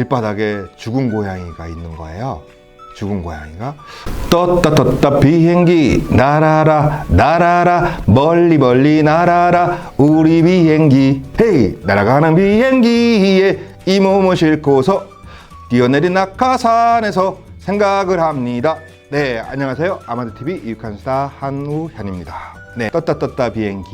길바닥에 죽은 고양이가 있는 거예요. 죽은 고양이가 떴다 비행기 날아라 날아라 멀리 멀리 날아라 우리 비행기 헤이 날아가는 비행기에 이 몸을 싣고서 뛰어내린 낙하산에서 생각을 합니다. 네, 안녕하세요. 아마도TV 이육한수다 한우현입니다. 네, 떴다 비행기,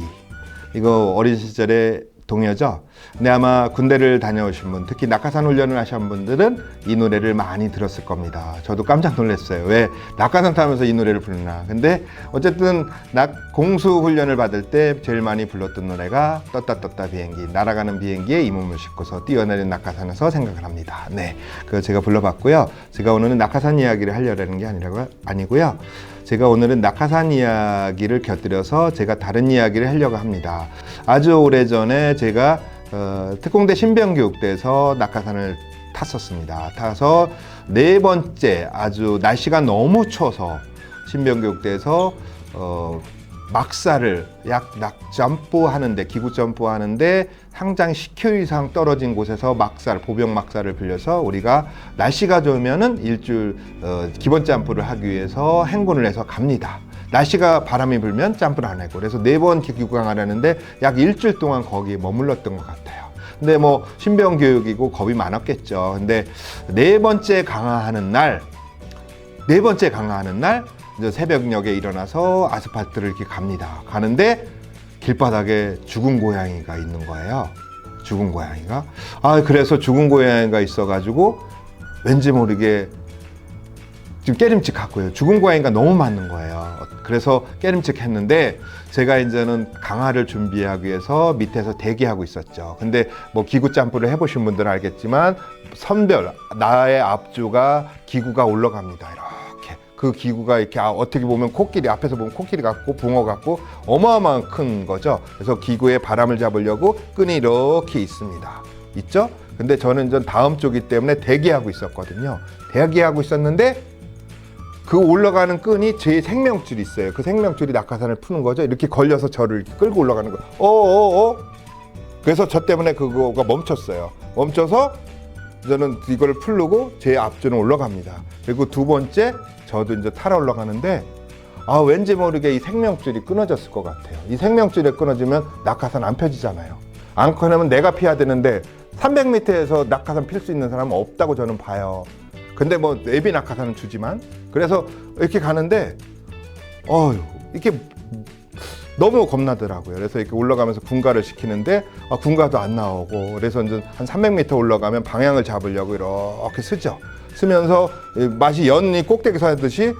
이거 어린 시절에 동요죠. 근데 아마 군대를 다녀오신 분, 특히 낙하산 훈련을 하신 분들은 이 노래를 많이 들었을 겁니다. 저도 깜짝 놀랐어요. 왜 낙하산 타면서 이 노래를 부르나. 근데 어쨌든 공수 훈련을 받을 때 제일 많이 불렀던 노래가 떴다 비행기, 날아가는 비행기에 이 몸을 싣고서 뛰어내린 낙하산에서 생각을 합니다. 네, 그거 제가 불러봤고요. 제가 오늘은 낙하산 이야기를 하려는 게 아니고요. 제가 오늘은 낙하산 이야기를 곁들여서 제가 다른 이야기를 하려고 합니다. 아주 오래전에 제가 특공대 신병교육대에서 낙하산을 탔었습니다. 타서 네 번째, 아주 날씨가 너무 추워서 신병교육대에서 막사를 점프하는데, 기구 점프하는데 상장 10km 이상 떨어진 곳에서 보병 막사를 빌려서 우리가 날씨가 좋으면은 일주일 기본 점프를 하기 위해서 행군을 해서 갑니다. 날씨가 바람이 불면 점프를 안 하고, 그래서 4번 기구 강화하는데 약 일주일 동안 거기에 머물렀던 것 같아요. 근데 뭐 신병 교육이고 겁이 많았겠죠. 근데 네 번째 강화하는 날 이제 새벽녘에 일어나서 아스팔트를 이렇게 갑니다. 가는데 길바닥에 죽은 고양이가 있는 거예요. 죽은 고양이가. 그래서 죽은 고양이가 있어가지고 왠지 모르게 좀 깨림칙했고요. 죽은 고양이가 너무 많은 거예요. 그래서 깨림칙했는데 제가 이제는 강화를 준비하기 위해서 밑에서 대기하고 있었죠. 근데 뭐 기구 점프를 해보신 분들은 알겠지만 선별, 나의 앞주가 기구가 올라갑니다. 이렇게. 그 기구가 이렇게 어떻게 보면 코끼리, 앞에서 보면 코끼리 같고 붕어 같고 어마어마한 큰 거죠. 그래서 기구에 바람을 잡으려고 끈이 이렇게 있죠? 근데 저는 다음 주기 때문에 대기하고 있었거든요. 대기하고 있었는데 그 올라가는 끈이 제 생명줄이 있어요. 그 생명줄이 낙하산을 푸는 거죠. 이렇게 걸려서 저를 이렇게 끌고 올라가는 거예요. 그래서 저 때문에 그거가 멈췄어요. 멈춰서 저는 이걸 풀고 제 앞줄은 올라갑니다. 그리고 두 번째, 저도 이제 타러 올라가는데 왠지 모르게 이 생명줄이 끊어졌을 것 같아요. 이 생명줄이 끊어지면 낙하산 안 펴지잖아요. 안 끊으면 내가 피해야 되는데 300m에서 낙하산 필 수 있는 사람은 없다고 저는 봐요. 근데 뭐 내비 낙하산은 주지만, 그래서 이렇게 가는데 이렇게 너무 겁나더라고요. 그래서 이렇게 올라가면서 군가를 시키는데 군가도 안 나오고, 그래서 이제 한 300m 올라가면 방향을 잡으려고 이렇게 쓰면서 마치 연이 꼭대기서 하듯이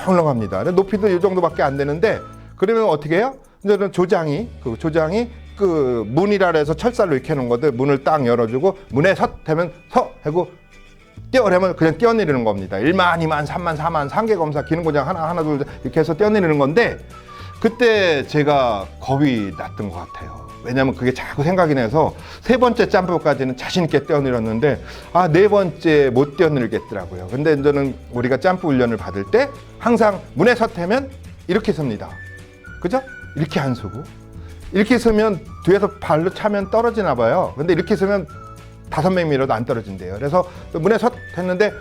흘러갑니다. 높이도 이 정도밖에 안 되는데, 그러면 어떻게 해요? 이제는 조장이 그 문이라 해서 철살로 이렇게 해놓은 건데 문을 딱 열어주고 문에 하면 하고 뛰어내면 그냥 뛰어내리는 겁니다. 1만, 2만, 3만, 4만, 상계검사, 기능고장 하나, 둘 이렇게 해서 뛰어내리는 건데, 그때 제가 겁이 났던 것 같아요. 왜냐면 그게 자꾸 생각이 나서 세 번째 점프까지는 자신 있게 뛰어내렸는데 네 번째 못 뛰어내리겠더라고요. 근데 저는 우리가 점프 훈련을 받을 때 항상 문에 섰다면 이렇게 섭니다. 그죠? 이렇게 안 서고, 이렇게 서면 뒤에서 발로 차면 떨어지나 봐요. 근데 이렇게 서면 500m라도 안 떨어진대요. 그래서 문에 했는데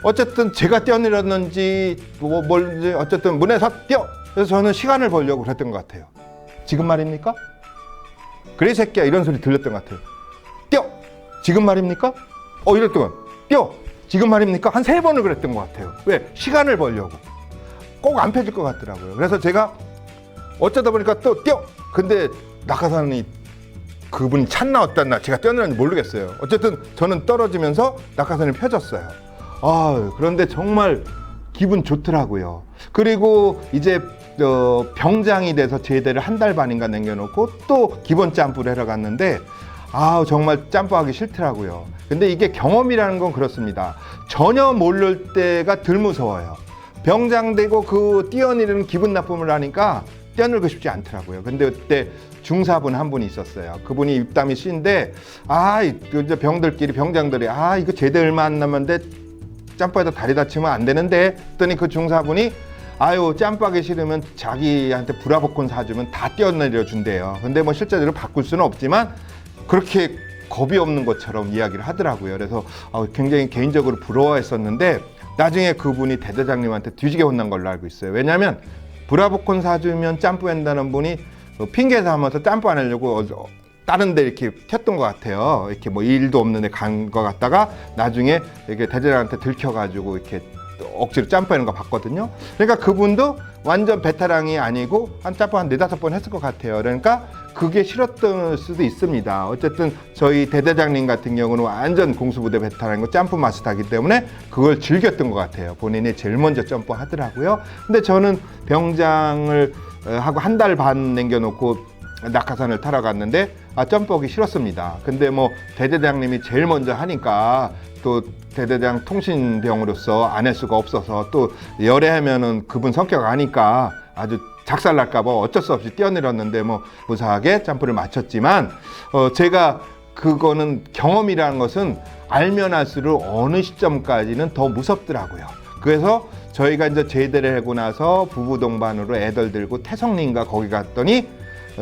어쨌든 제가 뛰어내렸는지 뭘지 어쨌든 문에 뛰어. 그래서 저는 시간을 벌려고 그랬던 것 같아요. 지금 말입니까? 그래 이 새끼야, 이런 소리 들렸던 것 같아요. 뛰어. 지금 말입니까? 이랬더니 뛰어. 지금 말입니까? 한 3번을 그랬던 것 같아요. 왜? 시간을 벌려고. 꼭 안 펴질 것 같더라고요. 그래서 제가 어쩌다 보니까 또 뛰어. 근데 낙하산이 그분이 찼나 어땠나 제가 뛰어내렸는지 모르겠어요. 어쨌든 저는 떨어지면서 낙하산이 펴졌어요. 그런데 정말 기분 좋더라고요. 그리고 이제 병장이 돼서 제대를 한 달 반인가 남겨놓고 또 기본 점프를 하러 갔는데 정말 점프하기 싫더라고요. 근데 이게 경험이라는 건 그렇습니다. 전혀 모를 때가 덜 무서워요. 병장 되고 그 뛰어내리는 기분 나쁨을 하니까 뛰어내리고 싶지 않더라고요. 근데 그때 중사분 한 분이 있었어요. 그분이 입담이 씨인데 이제 병장들이 이거 제대 얼마 안 남았는데 점프하다 다리 다치면 안 되는데 했더니 그 중사분이 점프하기 싫으면 자기한테 브라보콘 사주면 다 뛰어내려 준대요. 근데 뭐 실제로 바꿀 수는 없지만 그렇게 겁이 없는 것처럼 이야기를 하더라고요. 그래서 굉장히 개인적으로 부러워했었는데 나중에 그분이 대대장님한테 뒤지게 혼난 걸로 알고 있어요. 왜냐하면 브라보콘 사주면 점프한다는 분이 핑계 삼아서 점프 안 하려고 다른 데 이렇게 튀었던 것 같아요. 이렇게 뭐 일도 없는 데 간 것 같다가 나중에 이렇게 대대장한테 들켜가지고 이렇게 억지로 점프하는 거 봤거든요. 그러니까 그분도 완전 베테랑이 아니고 한 점프 한 4-5번 했을 것 같아요. 그러니까 그게 싫었던 수도 있습니다. 어쨌든 저희 대대장님 같은 경우는 완전 공수부대 베테랑이고 점프 마스터이기 때문에 그걸 즐겼던 것 같아요. 본인이 제일 먼저 점프 하더라고요. 근데 저는 병장을 하고 한 달 반 남겨놓고 낙하산을 타러 갔는데 점프하기 싫었습니다. 근데 뭐 대대장님이 제일 먼저 하니까 또 대대장 통신병으로서 안 할 수가 없어서 또 열애하면은 그분 성격 아니까 아주 작살날까 봐 어쩔 수 없이 뛰어내렸는데 뭐 무사하게 점프를 마쳤지만 제가 그거는 경험이라는 것은 알면 알수록 어느 시점까지는 더 무섭더라고요. 그래서 저희가 이제 제대를 하고 나서 부부 동반으로 애들 들고 태성리인가 거기 갔더니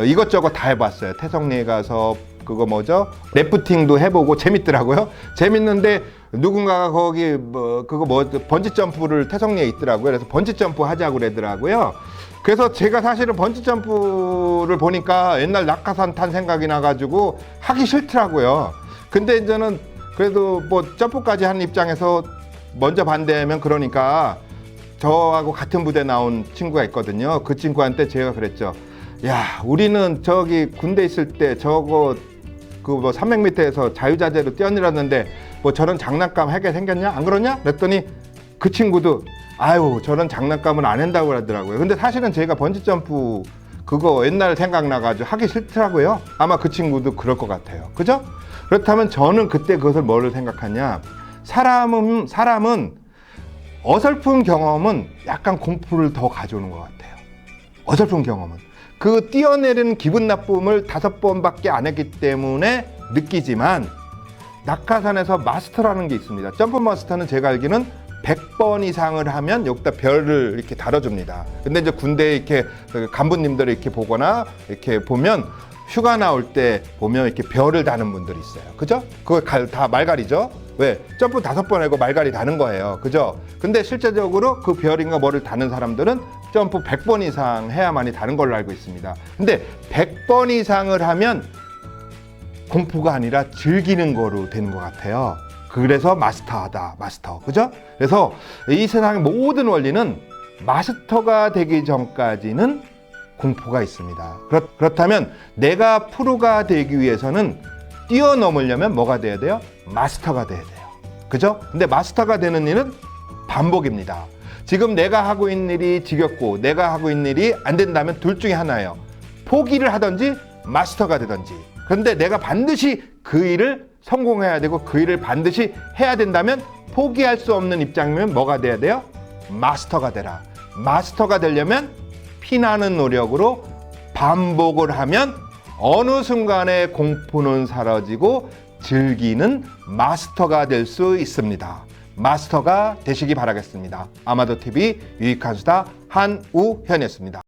이것저것 다 해봤어요. 태성리에 가서 그거 뭐죠? 래프팅도 해보고 재밌더라고요. 재밌는데 누군가가 거기 번지 점프를 태성리에 있더라고요. 그래서 번지 점프 하자고 그러더라고요. 그래서 제가 사실은 번지 점프를 보니까 옛날 낙하산 탄 생각이 나가지고 하기 싫더라고요. 근데 이제는 그래도 뭐 점프까지 하는 입장에서 먼저 반대하면 그러니까 저하고 같은 부대 나온 친구가 있거든요. 그 친구한테 제가 그랬죠. 야, 우리는 저기 군대 있을 때 저거 그 뭐 300m에서 자유자재로 뛰어내렸는데 뭐 저런 장난감 하게 생겼냐? 안 그러냐? 그랬더니 그 친구도 아유 저런 장난감은 안 한다고 그러더라고요. 근데 사실은 제가 번지점프 그거 옛날 생각나가지고 하기 싫더라고요. 아마 그 친구도 그럴 것 같아요. 그죠? 그렇다면 저는 그때 그것을 뭐를 생각하냐? 사람은 어설픈 경험은 약간 공포를 더 가져오는 것 같아요. 어설픈 경험은. 그 뛰어내리는 기분 나쁨을 5번밖에 안 했기 때문에 느끼지만 낙하산에서 마스터라는 게 있습니다. 점프 마스터는 제가 알기로는 100번 이상을 하면 여기다 별을 이렇게 달아줍니다. 근데 이제 군대에 이렇게 간부님들을 이렇게 보거나 이렇게 보면 휴가 나올 때 보면 이렇게 별을 다는 분들이 있어요. 그죠? 그거 다 말갈이죠? 왜? 점프 5번 하고 말갈이 다는 거예요. 그죠? 근데 실제적으로 그 별인가 뭐를 다는 사람들은 점프 100번 이상 해야만이 다는 걸로 알고 있습니다. 근데 100번 이상을 하면 공포가 아니라 즐기는 거로 되는 것 같아요. 그래서 마스터하다, 마스터. 그죠? 그래서 이 세상의 모든 원리는 마스터가 되기 전까지는 공포가 있습니다. 그렇다면 내가 프로가 되기 위해서는 뛰어넘으려면 뭐가 돼야 돼요? 마스터가 돼야 돼요. 그죠? 근데 마스터가 되는 일은 반복입니다. 지금 내가 하고 있는 일이 지겹고 내가 하고 있는 일이 안 된다면 둘 중에 하나예요. 포기를 하든지 마스터가 되든지. 그런데 내가 반드시 그 일을 성공해야 되고 그 일을 반드시 해야 된다면 포기할 수 없는 입장이면 뭐가 돼야 돼요? 마스터가 되라. 마스터가 되려면 피나는 노력으로 반복을 하면 어느 순간에 공포는 사라지고 즐기는 마스터가 될 수 있습니다. 마스터가 되시기 바라겠습니다. 아마도TV 유익한 수다 한우현이었습니다.